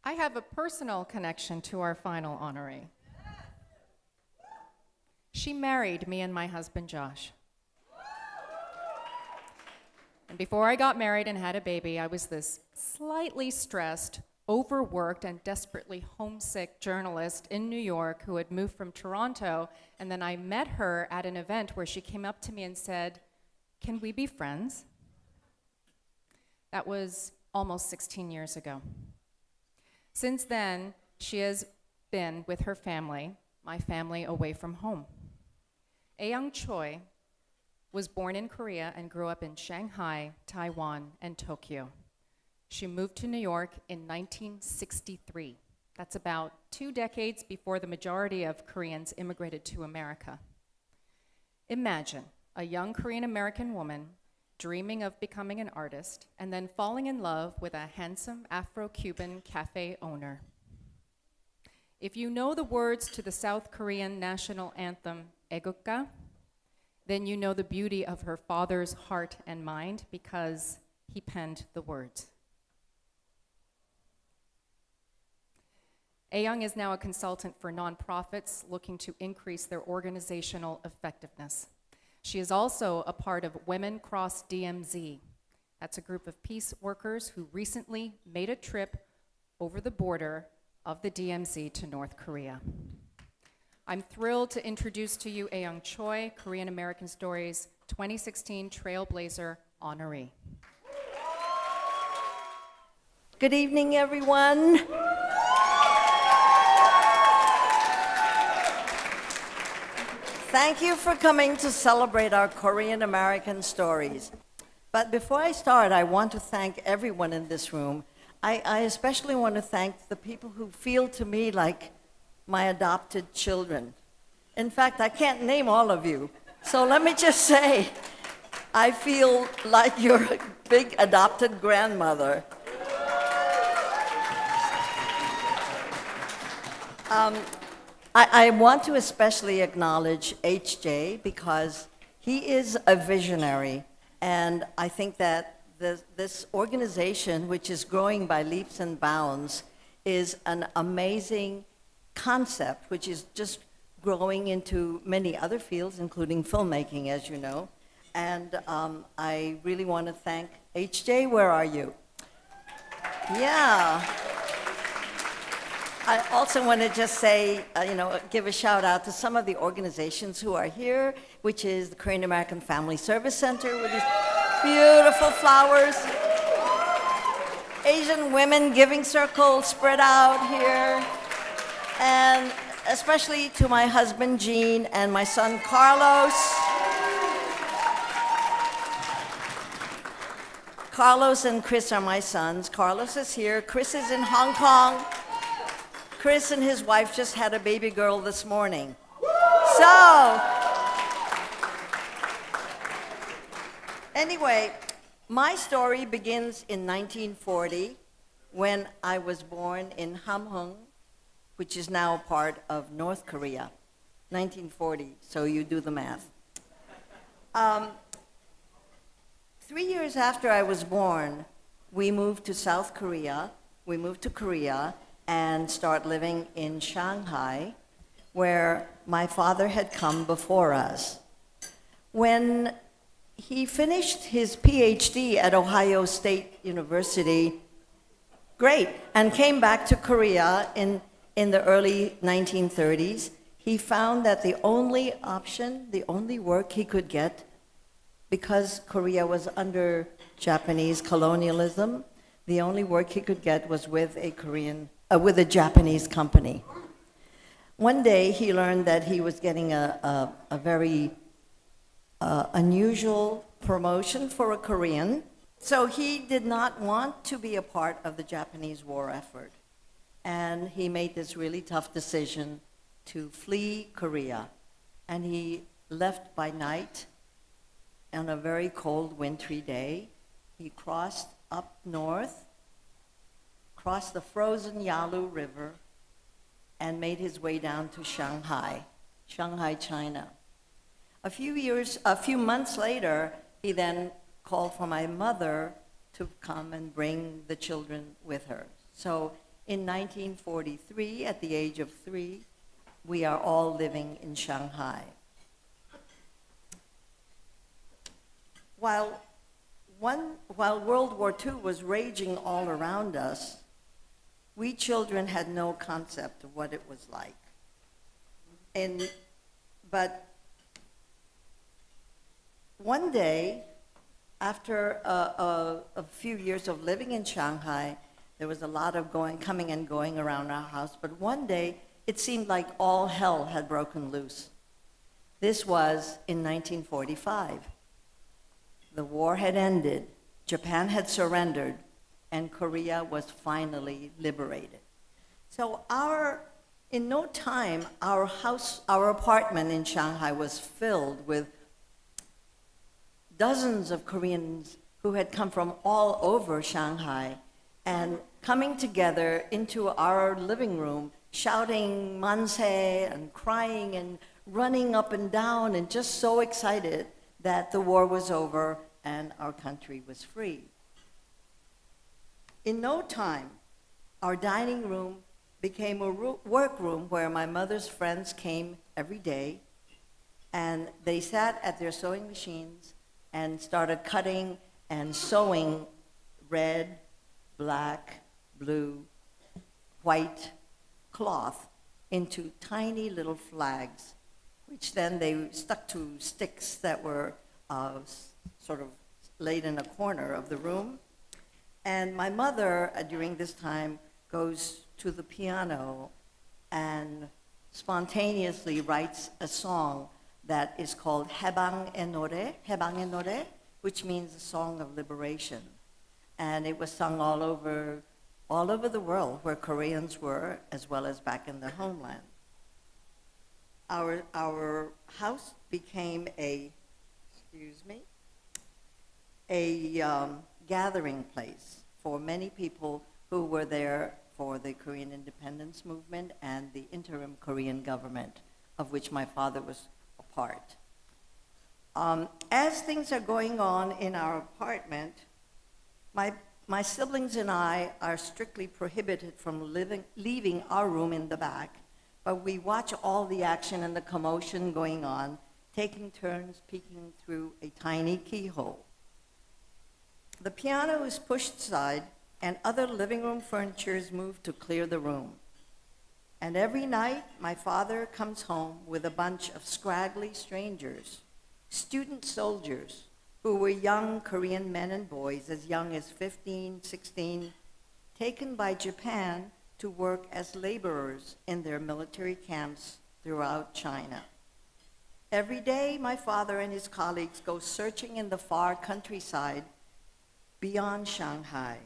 I have a personal connection to our final honoree. She married me and my husband, Josh. And before I got married and had a baby, I was this slightly stressed, overworked, and desperately homesick journalist in New York who had moved from Toronto. And then I met her at an event where she came up to me and said, "Can we be friends?" That was almost 16 years ago. Since then, she has been with her family, my family away from home. Aiyoung Choi was born in Korea and grew up in Shanghai, Taiwan, and Tokyo. She moved to New York in 1963. That's about 2 decades before the majority of Koreans immigrated to America. Imagine a young Korean-American woman dreaming of becoming an artist and then falling in love with a handsome Afro-Cuban cafe owner. If you know the words to the South Korean national anthem, 애국가, then you know the beauty of her father's heart and mind because he penned the words. Aiyoung is now a consultant for nonprofits looking to increase their organizational effectiveness. She is also a part of Women Cross DMZ. That's a group of peace workers who recently made a trip over the border of the DMZ to North Korea. I'm thrilled to introduce to you Aiyoung Choi, Korean American Stories 2016 Trailblazer Honoree. Good evening, everyone. Thank you for coming to celebrate our Korean American stories. But before I start, I want to thank everyone in this room. I especially want to thank the people who feel to me like my adopted children. In fact, I can't name all of you. So let me just say, I feel like your big adopted grandmother. I want to especially acknowledge HJ because he is a visionary, and I think that this organization, which is growing by leaps and bounds, is an amazing concept, which is just growing into many other fields, including filmmaking, as you know. And I really want to thank HJ. Where are you? Yeah. I also want to just say, give a shout out to some of the organizations who are here, which is the Korean American Family Service Center with these beautiful flowers. Asian Women Giving Circle spread out here. And especially to my husband, Gene, and my son, Carlos. Carlos and Chris are my sons. Carlos is here. Chris is in Hong Kong. Chris and his wife just had a baby girl this morning. So, anyway, my story begins in 1940 when I was born in Hamhung, which is now part of North Korea. 1940, so you do the math. 3 years after I was born, we moved to South Korea. We moved to Korea and start living in Shanghai, where my father had come before us. When he finished his PhD at Ohio State University, great, and came back to Korea in the early 1930s, he found that the only option, the only work he could get, because Korea was under Japanese colonialism, the only work he could get was with a Japanese company. One day he learned that he was getting a very unusual promotion for a Korean, so he did not want to be a part of the Japanese war effort. And he made this really tough decision to flee Korea. And he left by night on a very cold, wintry day. He crossed up north, crossed the frozen Yalu River, and made his way down to Shanghai, China. A few months later, he then called for my mother to come and bring the children with her. So In 1943, at the age of 3, we are all living in Shanghai. While World War II was raging all around us, we children had no concept of what it was like. But one day, after a few years of living in Shanghai, there was a lot of coming and going around our house, but one day it seemed like all hell had broken loose. This was in 1945. The war had ended, Japan had surrendered, and Korea was finally liberated. So in no time, our apartment in Shanghai was filled with dozens of Koreans who had come from all over Shanghai and coming together into our living room, shouting manse and crying and running up and down and just so excited that the war was over and our country was free. In no time, our dining room became a workroom where my mother's friends came every day, and they sat at their sewing machines and started cutting and sewing red, black, blue, white cloth into tiny little flags, which then they stuck to sticks that were sort of laid in a corner of the room. And my mother, during this time, goes to the piano and spontaneously writes a song that is called Hebang e Nore, which means a song of liberation. And it was sung all over the world where Koreans were, as well as back in the homeland. Our house became a gathering place for many people who were there for the Korean independence movement and the interim Korean government, of which my father was a part. As things are going on in our apartment, my siblings and I are strictly prohibited from leaving our room in the back, but we watch all the action and the commotion going on, taking turns peeking through a tiny keyhole. The piano is pushed aside, and other living room furniture is moved to clear the room. And every night, my father comes home with a bunch of scraggly strangers, student soldiers, who were young Korean men and boys as young as 15, 16, taken by Japan to work as laborers in their military camps throughout China. Every day, my father and his colleagues go searching in the far countryside beyond Shanghai.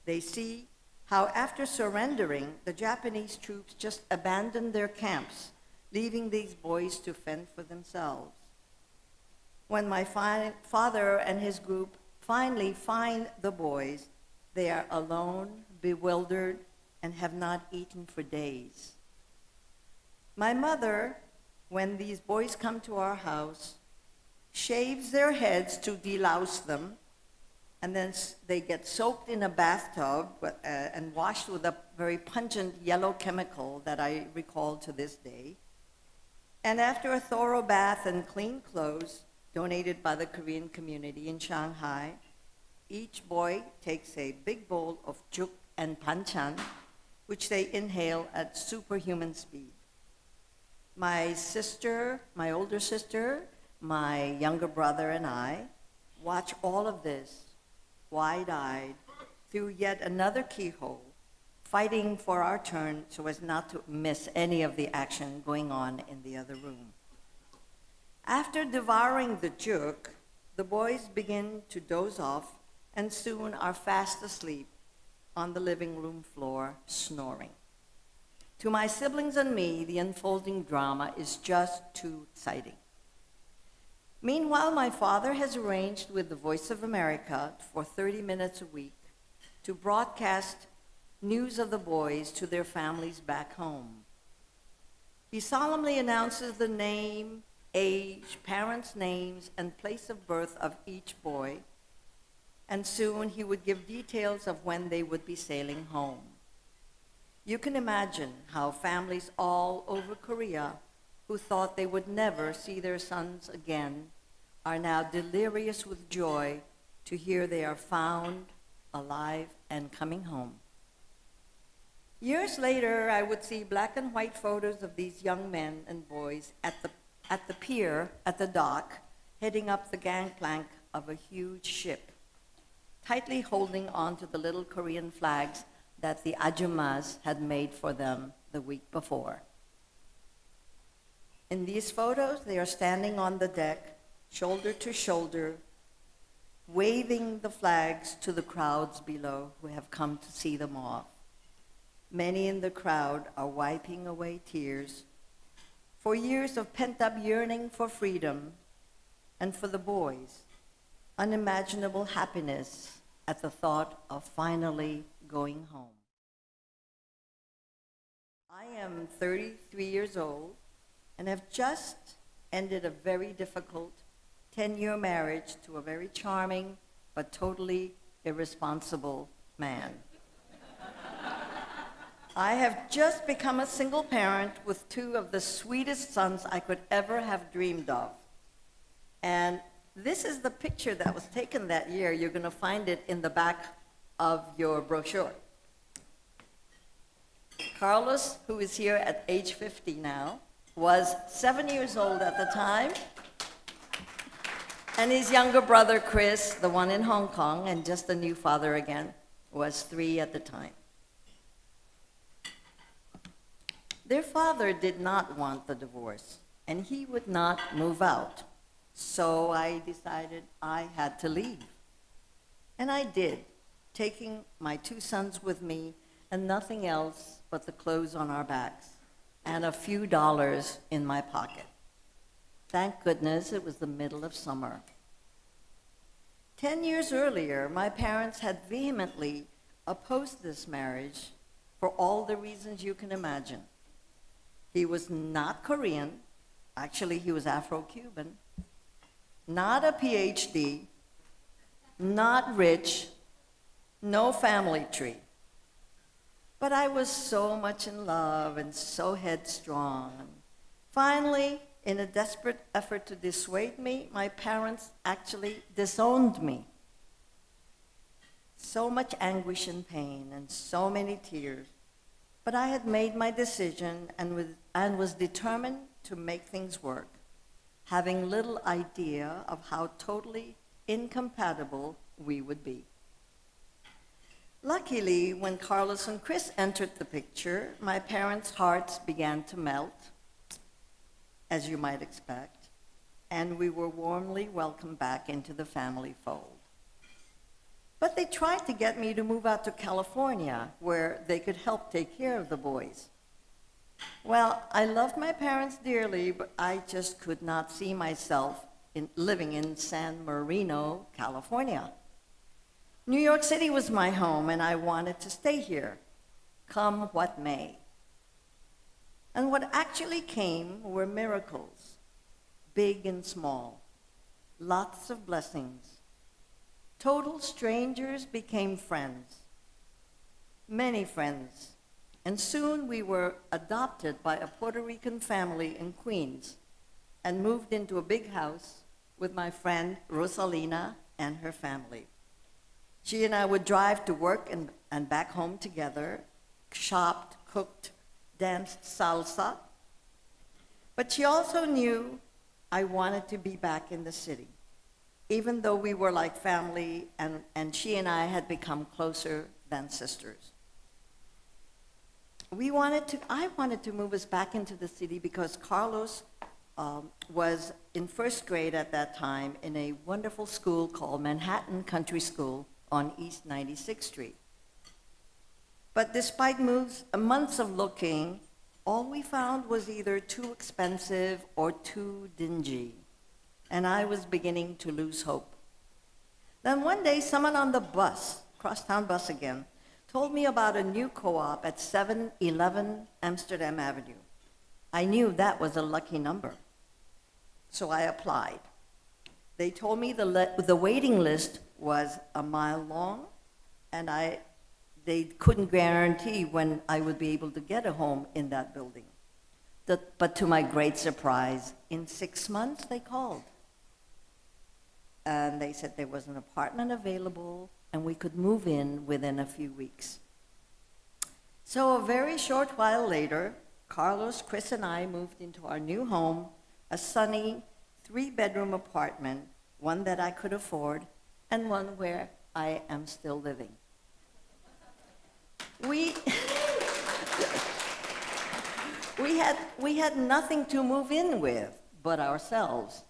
They see how after surrendering, the Japanese troops just abandoned their camps, leaving these boys to fend for themselves. When my father and his group finally find the boys, they are alone, bewildered, and have not eaten for days. My mother, when these boys come to our house, shaves their heads to delouse them, and then they get soaked in a bathtub and washed with a very pungent yellow chemical that I recall to this day. And after a thorough bath and clean clothes donated by the Korean community in Shanghai, each boy takes a big bowl of juk and banchan, which they inhale at superhuman speed. My sister, my older sister, my younger brother, and I watch all of this wide-eyed through yet another keyhole, fighting for our turn so as not to miss any of the action going on in the other room. After devouring the juk, the boys begin to doze off and soon are fast asleep on the living room floor, snoring. To my siblings and me, the unfolding drama is just too exciting. Meanwhile, my father has arranged with the Voice of America for 30 minutes a week to broadcast news of the boys to their families back home. He solemnly announces the name, age, parents' names, and place of birth of each boy, and soon he would give details of when they would be sailing home. You can imagine how families all over Korea who thought they would never see their sons again are now delirious with joy to hear they are found, alive, and coming home. Years later, I would see black and white photos of these young men and boys at the pier, at the dock, heading up the gangplank of a huge ship, tightly holding on to the little Korean flags that the ajumas had made for them the week before. In these photos, they are standing on the deck, shoulder to shoulder, waving the flags to the crowds below who have come to see them off. Many in the crowd are wiping away tears for years of pent-up yearning for freedom, and for the boys, unimaginable happiness at the thought of finally going home. I am 33 years old and have just ended a very difficult 10-year marriage to a very charming but totally irresponsible man. I have just become a single parent with two of the sweetest sons I could ever have dreamed of. And this is the picture that was taken that year. You're going to find it in the back of your brochure. Carlos, who is here at age 50 now, was 7 years old at the time. And his younger brother, Chris, the one in Hong Kong, and just a new father again, was 3 at the time. Their father did not want the divorce, and he would not move out. So I decided I had to leave. And I did, taking my 2 sons with me and nothing else but the clothes on our backs and a few dollars in my pocket. Thank goodness it was the middle of summer. 10 years earlier, my parents had vehemently opposed this marriage for all the reasons you can imagine. He was not Korean. Actually, he was Afro-Cuban. Not a PhD. Not rich. No family tree. But I was so much in love and so headstrong. Finally, in a desperate effort to dissuade me, my parents actually disowned me. So much anguish and pain and so many tears. But I had made my decision and was determined to make things work, having little idea of how totally incompatible we would be. Luckily, when Carlos and Chris entered the picture, my parents' hearts began to melt, as you might expect, and we were warmly welcomed back into the family fold. But they tried to get me to move out to California, where they could help take care of the boys. Well, I loved my parents dearly, but I just could not see myself living in San Marino, California. New York City was my home, and I wanted to stay here, come what may. And what actually came were miracles, big and small, lots of blessings. Total strangers became friends, many friends, and soon we were adopted by a Puerto Rican family in Queens and moved into a big house with my friend Rosalina and her family. She and I would drive to work and back home together, shopped, cooked, danced salsa. But she also knew I wanted to be back in the city, even though we were like family and she and I had become closer than sisters. I wanted to move us back into the city because Carlos was in first grade at that time in a wonderful school called Manhattan Country School on East 96th Street. But despite months of looking, all we found was either too expensive or too dingy, and I was beginning to lose hope. Then one day, someone on the bus, crosstown bus again, told me about a new co-op at 711 Amsterdam Avenue. I knew that was a lucky number, so I applied. They told me the waiting list was a mile long, and they couldn't guarantee when I would be able to get a home in that building. But to my great surprise, in 6 months they called. And they said there was an apartment available and we could move in within a few weeks. So a very short while later, Carlos, Chris, and I moved into our new home, a sunny 3-bedroom apartment, one that I could afford, and one where I am still living. We had nothing to move in with but ourselves,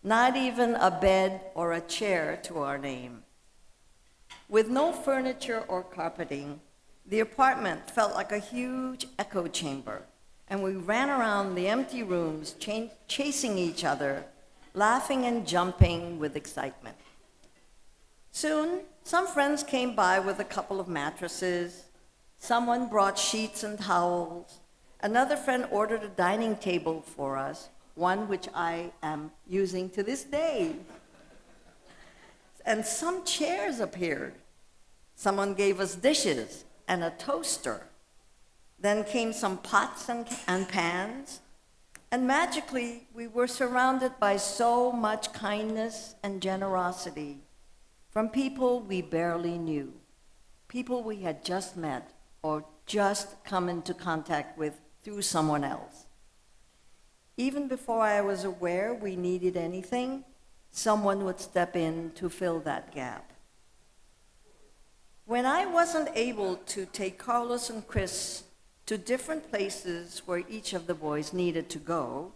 not even a bed or a chair to our name. With no furniture or carpeting, the apartment felt like a huge echo chamber, and we ran around the empty rooms, chasing each other, laughing and jumping with excitement. Soon, some friends came by with a couple of mattresses. Someone brought sheets and towels. Another friend ordered a dining table for us, one which I am using to this day. And some chairs appeared. Someone gave us dishes and a toaster. Then came some pots and pans. And magically, we were surrounded by so much kindness and generosity from people we barely knew, people we had just met or just come into contact with through someone else. Even before I was aware we needed anything, someone would step in to fill that gap. When I wasn't able to take Carlos and Chris to different places where each of the boys needed to go,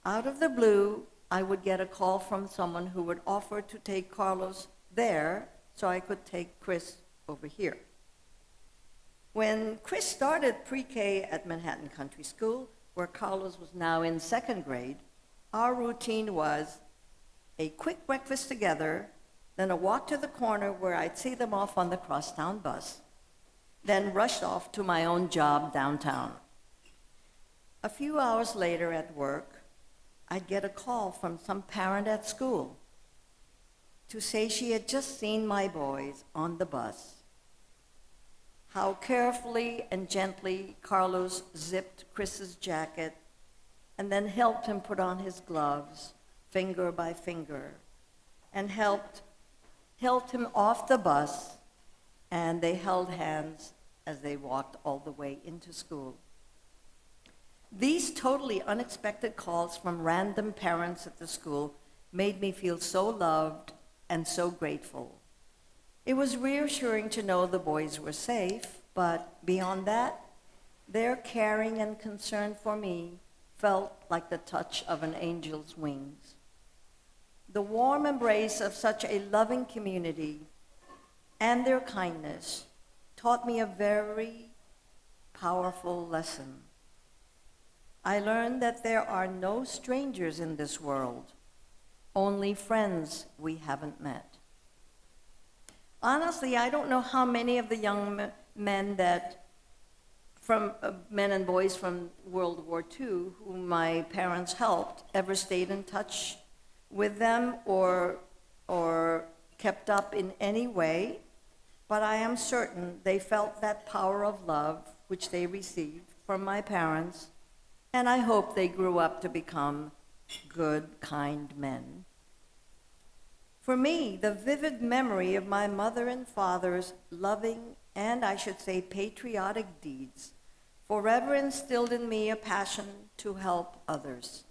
out of the blue, I would get a call from someone who would offer to take Carlos there so I could take Chris over here. When Chris started pre-K at Manhattan Country School, where Carlos was now in 2nd grade, our routine was a quick breakfast together, then a walk to the corner where I'd see them off on the crosstown bus, then rushed off to my own job downtown. A few hours later at work, I'd get a call from some parent at school to say she had just seen my boys on the bus. How carefully and gently Carlos zipped Chris's jacket and then helped him put on his gloves, finger by finger, and helped him off the bus, and they held hands as they walked all the way into school. These totally unexpected calls from random parents at the school made me feel so loved and so grateful. It was reassuring to know the boys were safe, but beyond that, their caring and concern for me felt like the touch of an angel's wings. The warm embrace of such a loving community and their kindness taught me a very powerful lesson. I learned that there are no strangers in this world, only friends we haven't met. Honestly, I don't know how many of the young men men and boys from World War II whom my parents helped ever stayed in touch with them or kept up in any way, but I am certain they felt that power of love which they received from my parents, and I hope they grew up to become good, kind men. For me, the vivid memory of my mother and father's loving and, I should say, patriotic deeds forever instilled in me a passion to help others.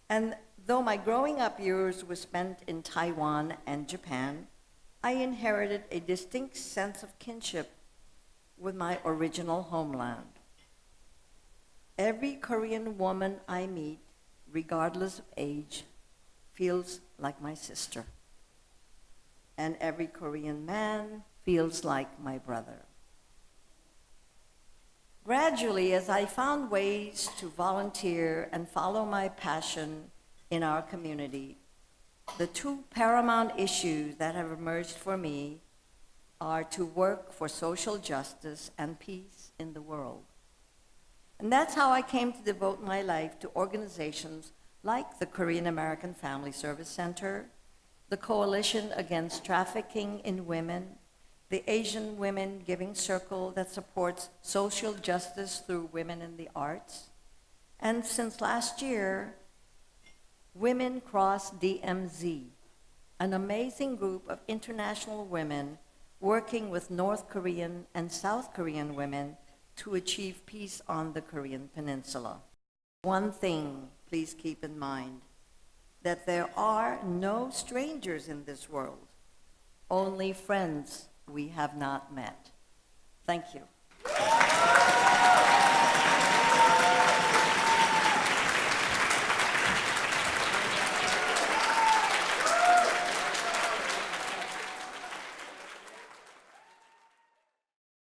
And though my growing up years were spent in Taiwan and Japan, I inherited a distinct sense of kinship with my original homeland. Every Korean woman I meet, regardless of age, feels like my sister. And every Korean man feels like my brother. Gradually, as I found ways to volunteer and follow my passion in our community, the two paramount issues that have emerged for me are to work for social justice and peace in the world. And that's how I came to devote my life to organizations like the Korean American Family Service Center, the Coalition Against Trafficking in Women, the Asian Women Giving Circle that supports social justice through women in the arts. And since last year, Women Cross DMZ, an amazing group of international women working with North Korean and South Korean women to achieve peace on the Korean Peninsula. One thing, please keep in mind, that there are no strangers in this world, only friends we have not met. Thank you.